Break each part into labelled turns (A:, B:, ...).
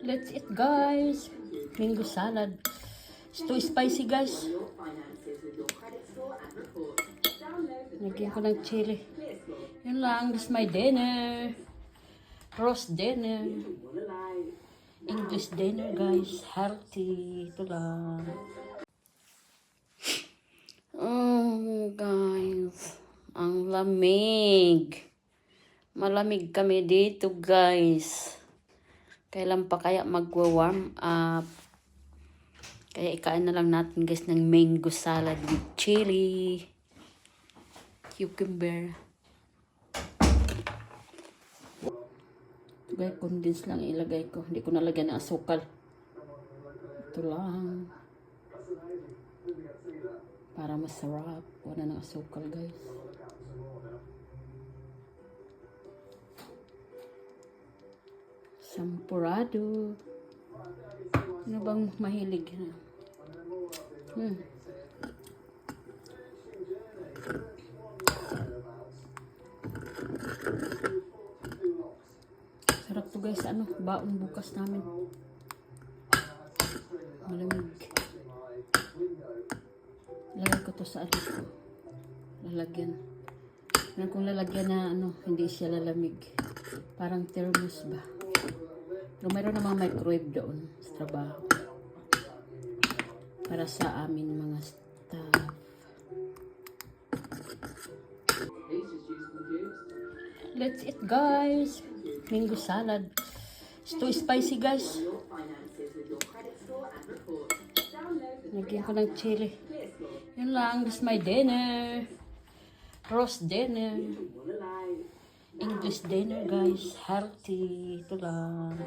A: Let's eat, guys. Mango salad. It's too spicy, guys. Lagyan ko ng chili. Yun lang. This is my dinner. Roast dinner. English dinner, guys. Healthy. Ito lang. Oh, guys. Ang lamig. Malamig kami dito, guys. Kailan pa kaya magwa-warm up? Kaya ikain na lang natin, guys, ng mango salad with chili. Cucumber. Guys, condense lang ilagay ko. Hindi ko nalagyan ng asukal. Ito lang. Para masarap. Wala ng asukal, guys. Sampurado. Ano bang mahilig na? Sarap to, guys. Ano? Baon bukas namin. Malamig. Lagay ko to sa alis ko. Lalagyan. Meron kong lalagyan na ano, hindi siya lalamig. Parang thermos ba? Pero mayroon namang microwave doon sa trabaho. Para sa amin mga staff. Let's eat, guys. Mango salad. It's too spicy, guys. Lagyan ko ng chili. Yun lang. This is my dinner. Roast dinner. English dinner, guys. Healthy. Ito lang.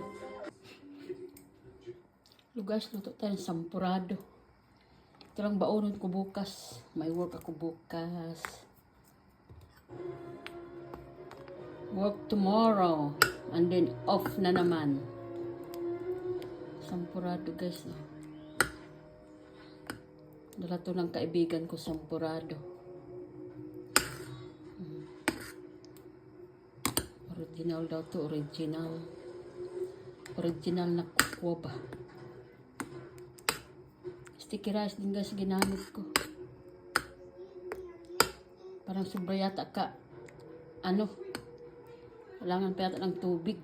A: So, guys, luto tayo ng sampurado. Ito lang baonon ko bukas. May work ako bukas. Work tomorrow. And then off na naman. Sampurado, guys. Dala to ng kaibigan ko, sampurado. Original daw to, original. Original na kukwa ba? Sticky rice din, guys, ginamit ko. Parang sobra yata ka. Ano? Kailangan pa yata ng tubig.